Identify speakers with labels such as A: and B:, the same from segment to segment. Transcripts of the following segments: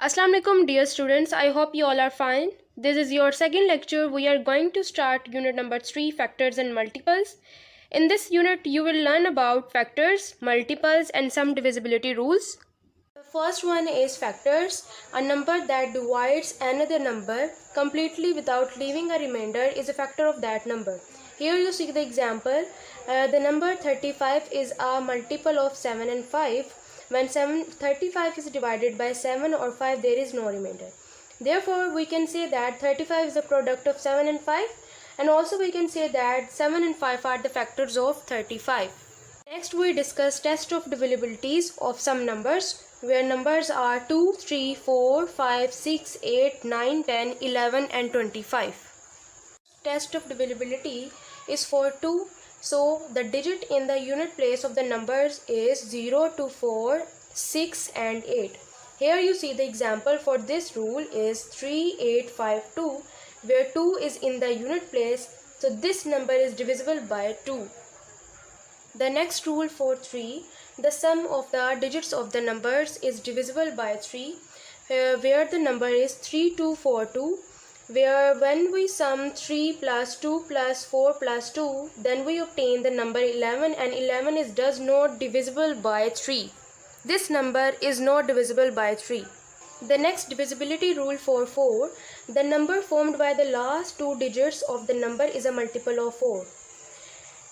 A: Assalamu alaikum dear students, I hope you all are fine. This is your second lecture. We are going to start unit number 3, factors and multiples. In this unit you will learn about factors, multiples and some divisibility rules. The first one is factors. A number that divides another number completely without leaving a remainder is a factor of that number. Here you see the example. The number 35 is a multiple of 7 and 5. When 35 is divided by 7 or 5, there is no remainder. Therefore, we can say that 35 is the product of 7 and 5, and also we can say that 7 and 5 are the factors of 35. Next, we discuss test of divisibilities of some numbers, where numbers are 2, 3, 4, 5, 6, 8, 9, 10, 11 and 25. Test of divisibility is for 2. So the digit in the unit place of the numbers is 0 to 4, 6 and 8. Here you see the example for this rule is 3852, where 2 is in the unit place. So this number is divisible by 2. The next rule for 3, the sum of the digits of the numbers is divisible by 3, where the number is 3242. Where when we sum 3 plus 2 plus 4 plus 2, then we obtain the number 11, and 11 is does not divisible by 3. This number is not divisible by 3. The next divisibility rule for 4, the number formed by the last two digits of the number is a multiple of 4.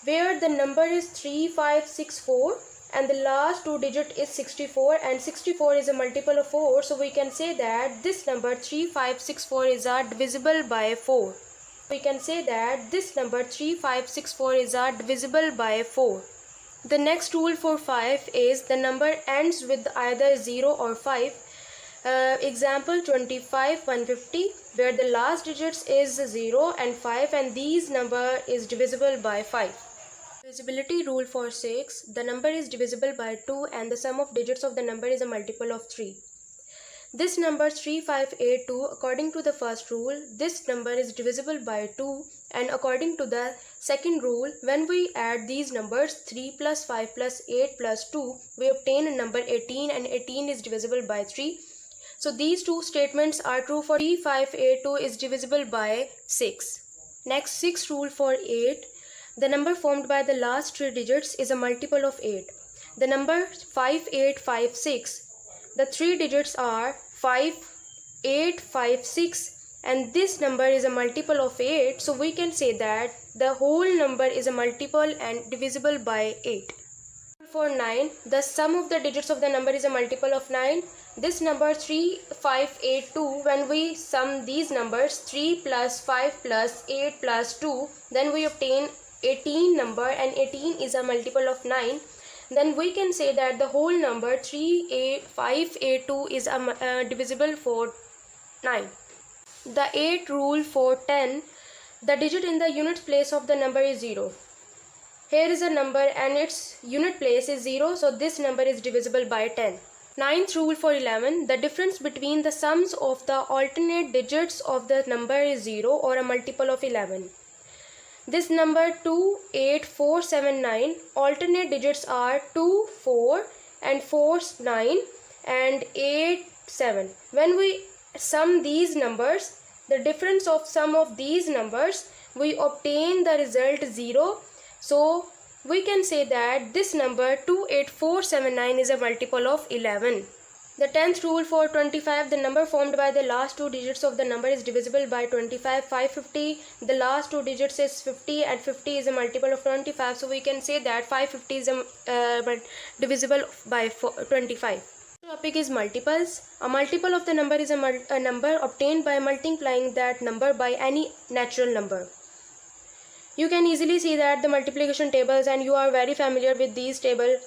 A: Where the number is 3564 and the last two digit is 64, and 64 is a multiple of 4, so we can say that this number 3564 is divisible by 4. We can say that this number 3564 is divisible by 4. The next rule for 5 is the number ends with either 0 or 5. Example 25 150, where the last digits is 0 and 5, and these number is divisible by 5. Divisibility rule for 6, the number is divisible by 2 and the sum of digits of the number is a multiple of 3. This number 3582, according to the first rule, this number is divisible by 2, and according to the second rule, when we add these numbers 3 plus 5 plus 8 plus 2, we obtain a number 18, and 18 is divisible by 3. So these two statements are true for 3582 is divisible by 6. Next, sixth rule for 8. The number formed by the last three digits is a multiple of 8. The number 5856, the three digits are 5, 8, 5, 6, and this number is a multiple of 8. So we can say that the whole number is a multiple and divisible by 8. For 9, the sum of the digits of the number is a multiple of 9. This number 3582, when we sum these numbers 3 plus 5 plus 8 plus 2, then we obtain 18 number, and 18 is a multiple of 9. Then we can say that the whole number 3582 is divisible for 9. The 8th rule for 10, the digit in the unit place of the number is 0. Here is a number and its unit place is 0, so this number is divisible by 10. 9th rule for 11, the difference between the sums of the alternate digits of the number is 0 or a multiple of 11. This number 28479, alternate digits are 2, 4 and 4, 9 and 8, 7. When we sum these numbers, the difference of sum of these numbers, we obtain the result 0. So we can say that this number 28479 is a multiple of 11. The 10th rule for 25, the number formed by the last two digits of the number is divisible by 25. 550, the last two digits is 50 and 50 is a multiple of 25. So we can say that 550 is divisible by 25. The topic is multiples. A multiple of the number is a number obtained by multiplying that number by any natural number. You can easily see that the multiplication tables, and you are very familiar with these tables.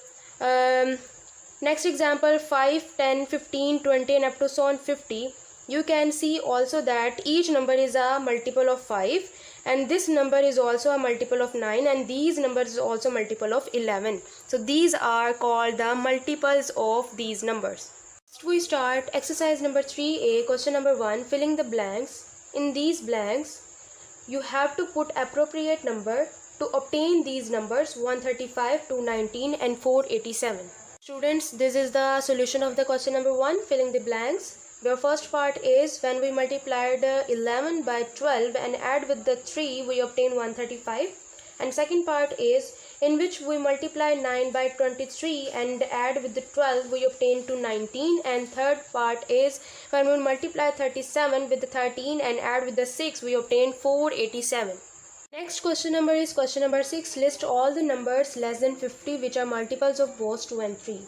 A: Next example 5, 10, 15, 20 and up to so on 50. You can see also that each number is a multiple of 5, and this number is also a multiple of 9, and these numbers is also multiple of 11. So these are called the multiples of these numbers. Next we start exercise number 3A, question number 1, filling the blanks. In these blanks, you have to put appropriate number to obtain these numbers 135, 219 and 487. Students, this is the solution of the question number 1, filling the blanks. Your first part is when we multiplied 11 by 12 and add with the 3 we obtain 135, and second part is in which we multiply 9 by 23 and add with the 12 we obtain to 19, and third part is when we multiply 37 with the 13 and add with the 6 we obtain 487. Next question number is question number 6. List all the numbers less than 50 which are multiples of both 2 and 3.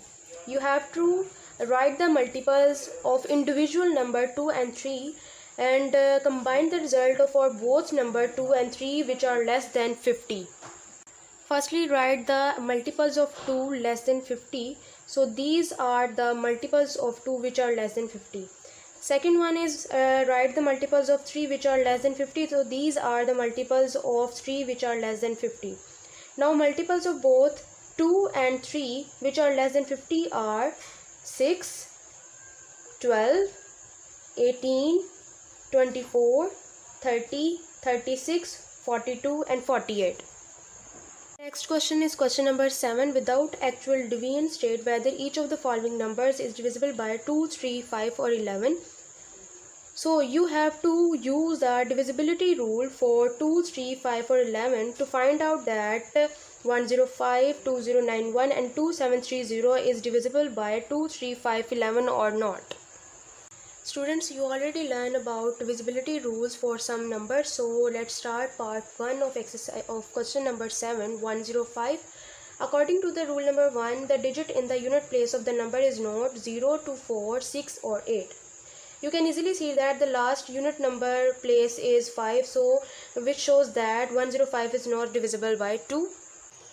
A: You have to write the multiples of individual number 2 and 3 and combine the result of for both number 2 and 3 which are less than 50. Firstly, write the multiples of 2 less than 50. So these are the multiples of 2 which are less than 50. Second one is write the multiples of 3 which are less than 50. So these are the multiples of 3 which are less than 50. Now multiples of both 2 and 3 which are less than 50 are 6, 12, 18, 24, 30, 36, 42 and 48. Next question is question number 7. Without actual division, state whether each of the following numbers is divisible by 2, 3, 5 or 11. So you have to use the divisibility rule for 2, 3, 5 or 11 to find out that 105, 2091 and 2730 is divisible by 2, 3, 5, 11 or not. Students, you already learned about divisibility rules for some numbers. So let's start part 1 of exercise of question number 7, 105. According to the rule number 1, the digit in the unit place of the number is not 0, 2, 4, 6 or 8. You can easily see that the last unit number place is 5, so which shows that 105 is not divisible by 2.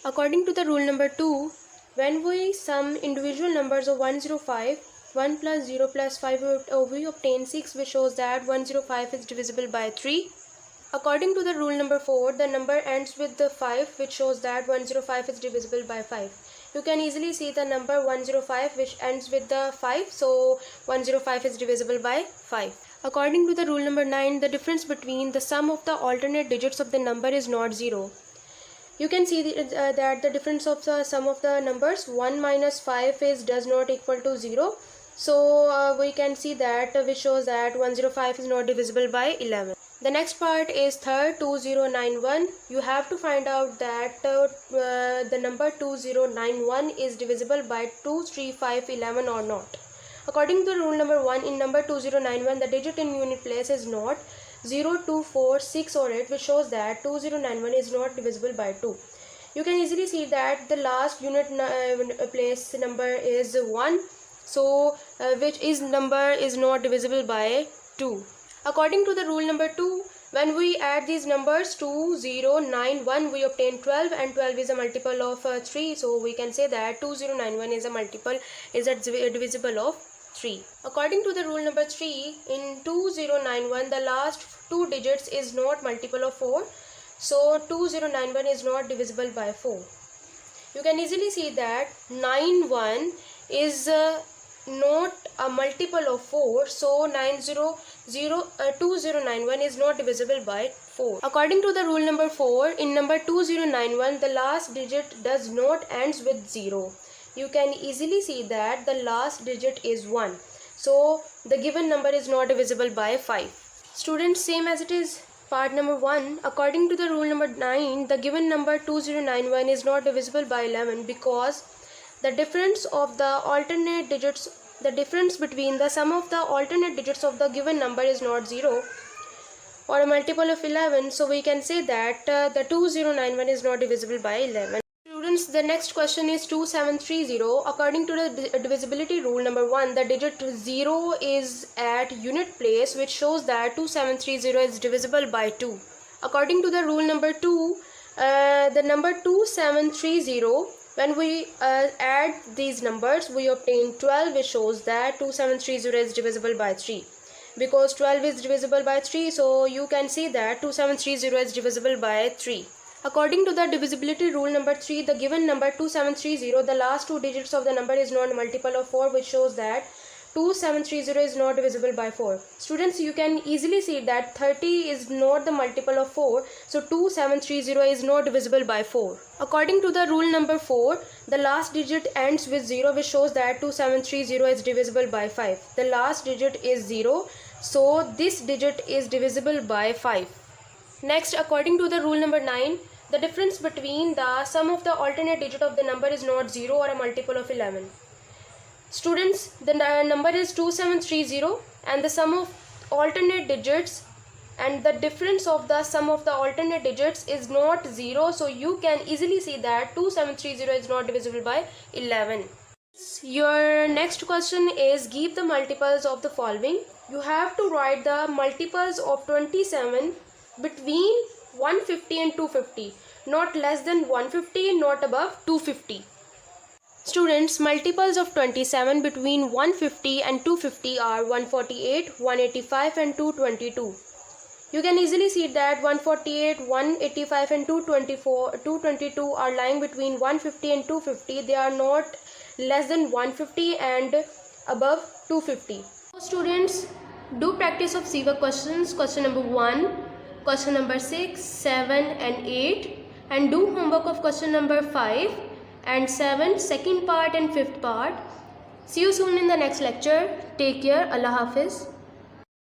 A: According to the rule number 2, when we sum individual numbers of 105, 1 plus 0 plus 5 we obtain 6, which shows that 105 is divisible by 3. According to the rule number 4, the number ends with the 5, which shows that 105 is divisible by 5. You can easily see the number 105 which ends with the 5, so 105 is divisible by 5. According to the rule number 9, the difference between the sum of the alternate digits of the number is not 0. You can see that the difference of the sum of the numbers 1 minus 5 does not equal to 0. So we can see that which shows that 105 is not divisible by 11. The next part is third, 2091. You have to find out that the number 2091 is divisible by 2, 3, 5, 11 or not. According to rule number 1, in number 2091, the digit in unit place is not 0, 2, 4, 6 or 8, which shows that 2091 is not divisible by 2. You can easily see that the last unit place number is 1. So which is number is not divisible by 2. According to the rule number 2, when we add these numbers 2, 0, 9, 1, we obtain 12, and 12 is a multiple of 3. So we can say that 2091 is a divisible of 3. According to the rule number 3, in 2091 the last two digits is not multiple of 4. So 2091 is not divisible by 4. You can easily see that 91 is not a multiple of 4, so 2091 is not divisible by 4. According to the rule number 4, in number 2091 the last digit does not ends with 0. You can easily see that the last digit is 1, so the given number is not divisible by 5. Students, same as it is part number 1, according to the rule number 9, the given number 2091 is not divisible by 11 because the difference of the alternate digits, the difference between the sum of the alternate digits of the given number is not 0 or a multiple of 11. So we can say that the 2091 is not divisible by 11. Students, the next question is 2730. According to the divisibility rule number 1, the digit 0 is at unit place, which shows that 2730 is divisible by 2. According to the rule number 2, the number 2730, when we add these numbers, we obtain 12, which shows that 2730 is divisible by 3. Because 12 is divisible by 3, so you can see that 2730 is divisible by 3. According to the divisibility rule number 3, the given number 2730, the last two digits of the number is not multiple of 4, which shows that 2730 is not divisible by 4. Students, you can easily see that 30 is not the multiple of 4. So 2730 is not divisible by 4. According to the rule number 4, the last digit ends with 0, which shows that 2730 is divisible by 5. The last digit is 0. So this digit is divisible by 5. Next, according to the rule number 9, the difference between the sum of the alternate digit of the number is not 0 or a multiple of 11. Students, the number is 2730 and the sum of alternate digits and the difference of the sum of the alternate digits is not 0. So you can easily see that 2730 is not divisible by 11. Your next question is, give the multiples of the following. You have to write the multiples of 27 between 150 and 250. Not less than 150, not above 250. Students, multiples of 27 between 150 and 250 are 148, 185 and 222. You can easily see that 148, 185 and 222 are lying between 150 and 250. They are not less than 150 and above 250. So students, do practice of CWOC questions. Question number 1, question number 6, 7 and 8, and do homework of question number 5 and 7, second part and fifth part. See you soon in the next lecture. Take care. Allah Hafiz.